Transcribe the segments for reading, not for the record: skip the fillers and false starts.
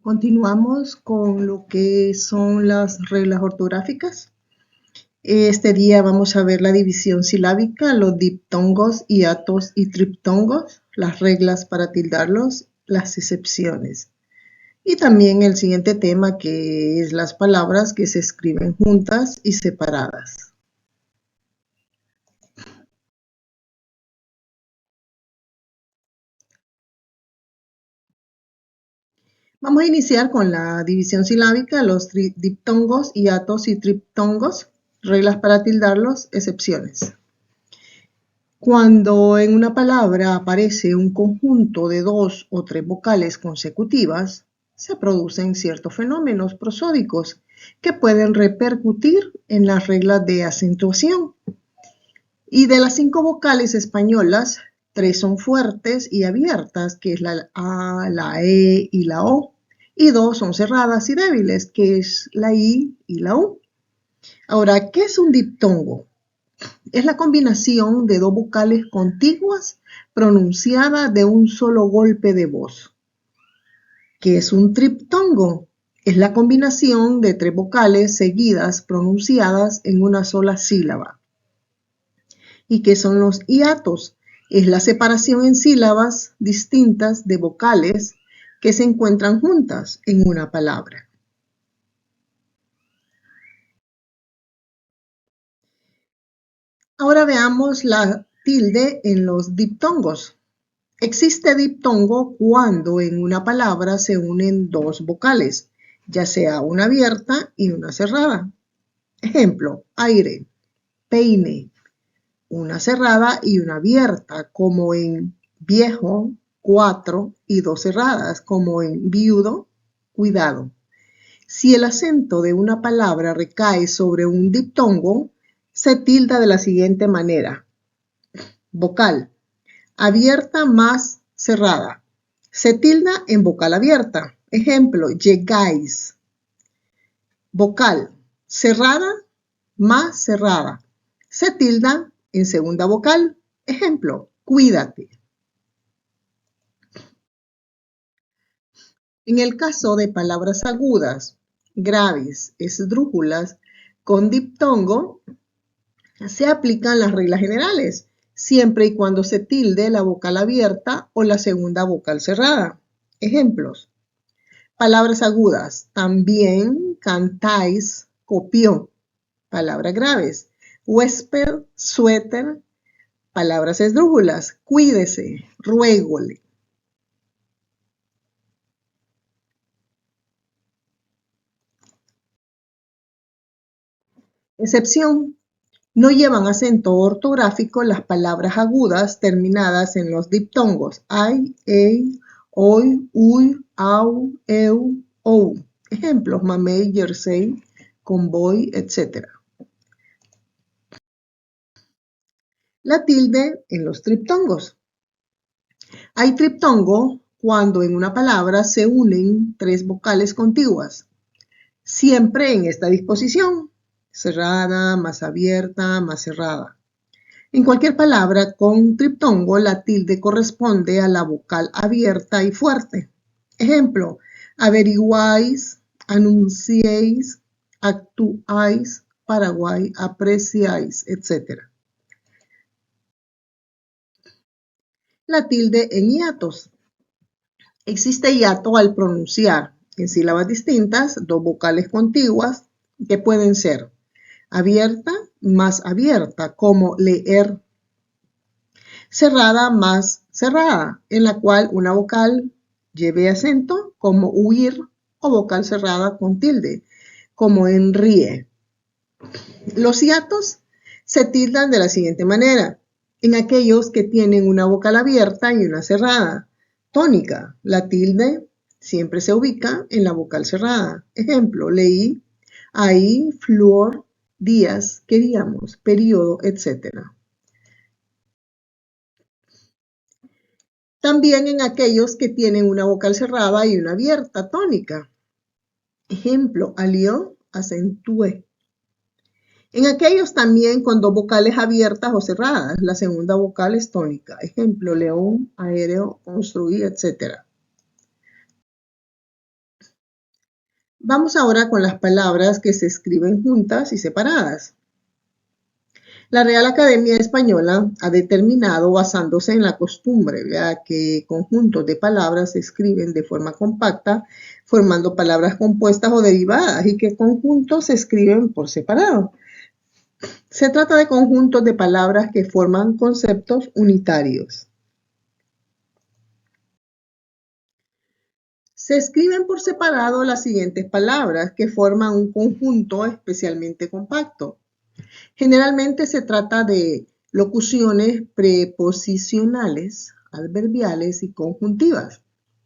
Continuamos con lo que son las reglas ortográficas. Este día vamos a ver la división silábica, los diptongos, hiatos y triptongos, las reglas para tildarlos, las excepciones. Y también el siguiente tema, que es las palabras que se escriben juntas y separadas. Vamos a iniciar con la división silábica, los diptongos, hiatos y triptongos, reglas para tildarlos, excepciones. Cuando en una palabra aparece un conjunto de 2 o 3 vocales consecutivas, se producen ciertos fenómenos prosódicos que pueden repercutir en las reglas de acentuación. Y de las 5 vocales españolas, 3 son fuertes y abiertas, que es la A, la E y la O, y 2 son cerradas y débiles, que es la I y la U. Ahora, ¿qué es un diptongo? Es la combinación de 2 vocales contiguas pronunciadas de un solo golpe de voz. ¿Qué es un triptongo? Es la combinación de 3 vocales seguidas pronunciadas en una sola sílaba. ¿Y qué son los hiatos? Es la separación en sílabas distintas de vocales que se encuentran juntas en una palabra. Ahora veamos la tilde en los diptongos. Existe diptongo cuando en una palabra se unen 2 vocales, ya sea una abierta y una cerrada. Ejemplo, aire, peine, una cerrada y una abierta, como en viejo, 4 y 2 cerradas, como en viudo, cuidado. Si el acento de una palabra recae sobre un diptongo, se tilda de la siguiente manera. Vocal, abierta más cerrada. Se tilda en vocal abierta. Ejemplo, llegáis. Vocal, cerrada más cerrada. Se tilda en segunda vocal. Ejemplo, cuídate. En el caso de palabras agudas, graves, esdrújulas, con diptongo, se aplican las reglas generales, siempre y cuando se tilde la vocal abierta o la segunda vocal cerrada. Ejemplos. Palabras agudas, también, cantáis, copió. Palabras graves, huésped, suéter. Palabras esdrújulas, cuídese, ruégole. Excepción. No llevan acento ortográfico las palabras agudas terminadas en los diptongos ay, ei, oi, uy, au, eu, ou. Ejemplos, mamey, jersey, convoy, etc. La tilde en los triptongos. Hay triptongo cuando en una palabra se unen 3 vocales contiguas, siempre en esta disposición, cerrada, más abierta, más cerrada. En cualquier palabra con triptongo, la tilde corresponde a la vocal abierta y fuerte. Ejemplo, averiguáis, anunciéis, actuáis, Paraguay, apreciáis, etc. La tilde en hiatos. Existe hiato al pronunciar en sílabas distintas 2 vocales contiguas que pueden ser abierta más abierta, como leer, cerrada más cerrada, en la cual una vocal lleve acento, como huir, o vocal cerrada con tilde, como en ríe. Los hiatos se tildan de la siguiente manera, en aquellos que tienen una vocal abierta y una cerrada. Tónica, la tilde siempre se ubica en la vocal cerrada. Ejemplo, leí, ahí, flúor, días, queríamos, periodo, etc. También en aquellos que tienen una vocal cerrada y una abierta, tónica. Ejemplo, alió, acentué. En aquellos también con 2 vocales abiertas o cerradas, la segunda vocal es tónica. Ejemplo, león, aéreo, construir, etc. Vamos ahora con las palabras que se escriben juntas y separadas. La Real Academia Española ha determinado, basándose en la costumbre, ¿verdad?, que conjuntos de palabras se escriben de forma compacta, formando palabras compuestas o derivadas, y que conjuntos se escriben por separado. Se trata de conjuntos de palabras que forman conceptos unitarios. Se escriben por separado las siguientes palabras que forman un conjunto especialmente compacto. Generalmente se trata de locuciones preposicionales, adverbiales y conjuntivas.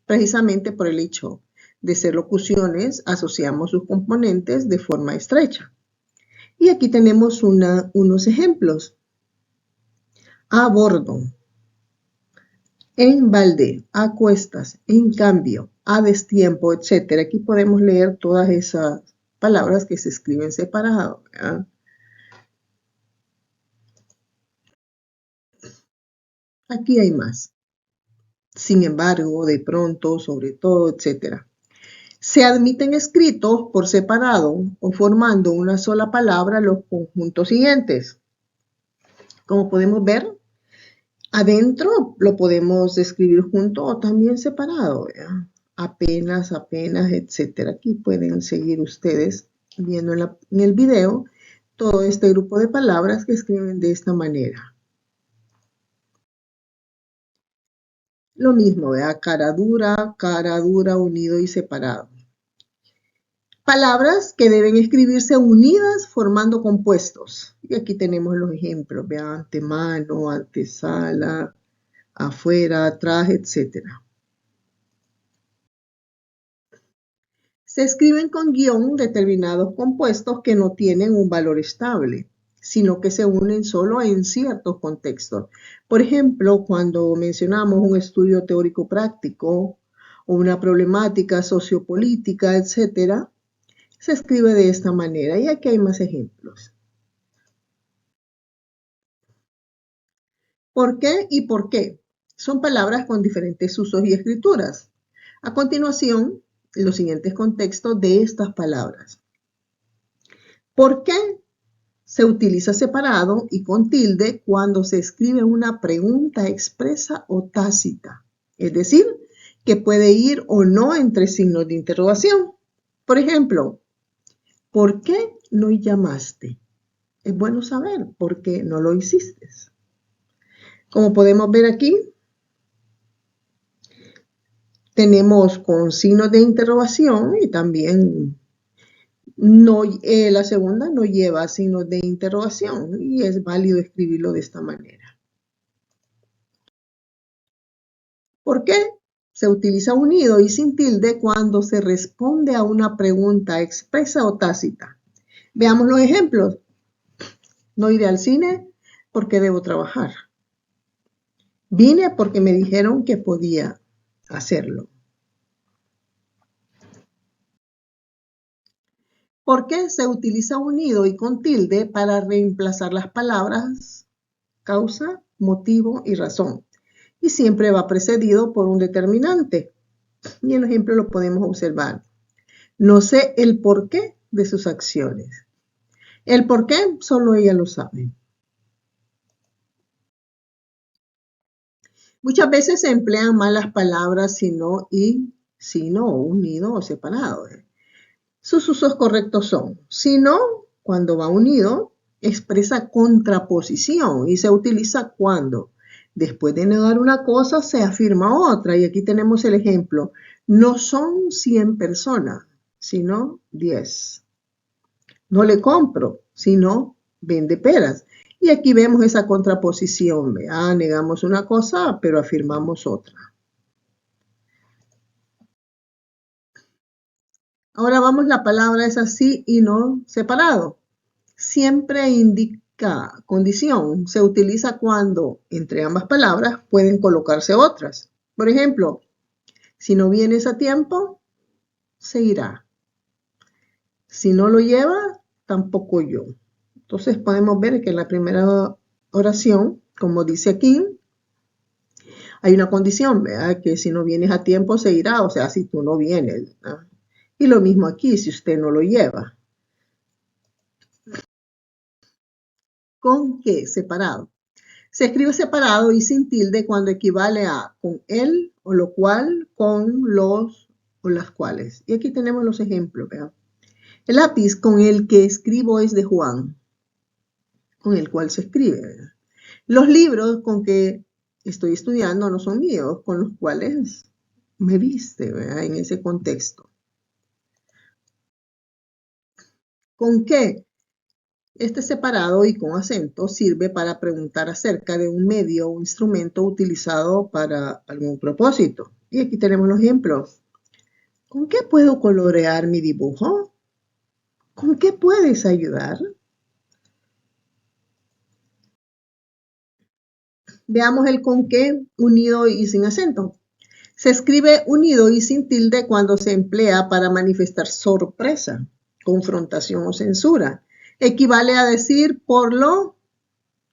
Precisamente por el hecho de ser locuciones, asociamos sus componentes de forma estrecha. Y aquí tenemos unos ejemplos. A bordo, en balde, a cuestas, en cambio, a destiempo, etc. Aquí podemos leer todas esas palabras que se escriben separado, ¿verdad? Aquí hay más. Sin embargo, de pronto, sobre todo, etc. Se admiten escritos por separado o formando una sola palabra los conjuntos siguientes. Como podemos ver, adentro lo podemos escribir junto o también separado, ¿verdad? Apenas, apenas, etc. Aquí pueden seguir ustedes viendo en el video todo este grupo de palabras que escriben de esta manera. Lo mismo, ¿verdad? Cara dura, unido y separado. Palabras que deben escribirse unidas formando compuestos. Y aquí tenemos los ejemplos, ¿verdad? Antemano, antesala, afuera, atrás, etc. Se escriben con guión determinados compuestos que no tienen un valor estable, sino que se unen solo en ciertos contextos. Por ejemplo, cuando mencionamos un estudio teórico práctico o una problemática sociopolítica, etc., se escribe de esta manera. Y aquí hay más ejemplos. ¿Por qué y por qué? Son palabras con diferentes usos y escrituras. A continuación, los siguientes contextos de estas palabras. ¿Por qué se utiliza separado y con tilde cuando se escribe una pregunta expresa o tácita? Es decir, que puede ir o no entre signos de interrogación. Por ejemplo, ¿por qué no llamaste? Es bueno saber por qué no lo hiciste. Como podemos ver aquí, tenemos con signos de interrogación y también la segunda no lleva signos de interrogación y es válido escribirlo de esta manera. ¿Por qué? Se utiliza unido y sin tilde cuando se responde a una pregunta expresa o tácita. Veamos los ejemplos. No iré al cine porque debo trabajar. Vine porque me dijeron que podía hacerlo. ¿Por qué se utiliza unido y con tilde para reemplazar las palabras causa, motivo y razón? Y siempre va precedido por un determinante. Y el ejemplo lo podemos observar. No sé el porqué de sus acciones. El porqué solo ella lo sabe. Muchas veces se emplean mal las palabras sino y sino, unido o separado. Sus usos correctos son, sino, cuando va unido, expresa contraposición y se utiliza cuando, después de negar una cosa, se afirma otra. Y aquí tenemos el ejemplo. No son 100 personas, sino 10. No le compro, sino vende peras. Y aquí vemos esa contraposición. Negamos una cosa, pero afirmamos otra. Ahora vamos, la palabra es así y no separado. Siempre indica condición. Se utiliza cuando entre ambas palabras pueden colocarse otras. Por ejemplo, si no vienes a tiempo, seguirá. Si no lo lleva, tampoco yo. Entonces podemos ver que en la primera oración, como dice aquí, hay una condición, ¿verdad? Que si no vienes a tiempo, seguirá. O sea, si tú no vienes, ¿verdad? Y lo mismo aquí si usted no lo lleva. ¿Con qué? Separado. Se escribe separado y sin tilde cuando equivale a con el o lo cual, con los o las cuales. Y aquí tenemos los ejemplos. ¿Vean? El lápiz con el que escribo es de Juan, con el cual se escribe. ¿Verdad? Los libros con que estoy estudiando no son míos, con los cuales me viste, ¿verdad? En ese contexto. ¿Con qué? Este separado y con acento sirve para preguntar acerca de un medio o instrumento utilizado para algún propósito. Y aquí tenemos los ejemplos. ¿Con qué puedo colorear mi dibujo? ¿Con qué puedes ayudar? Veamos el con qué unido y sin acento. Se escribe unido y sin tilde cuando se emplea para manifestar sorpresa, confrontación o censura. Equivale a decir por lo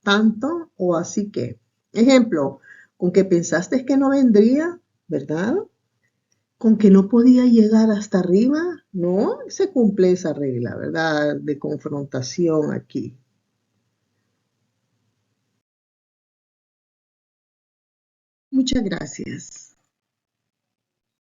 tanto o así que. Ejemplo, con que pensaste que no vendría, ¿verdad? Con que no podía llegar hasta arriba, no se cumple esa regla, ¿verdad? De confrontación aquí. Muchas gracias.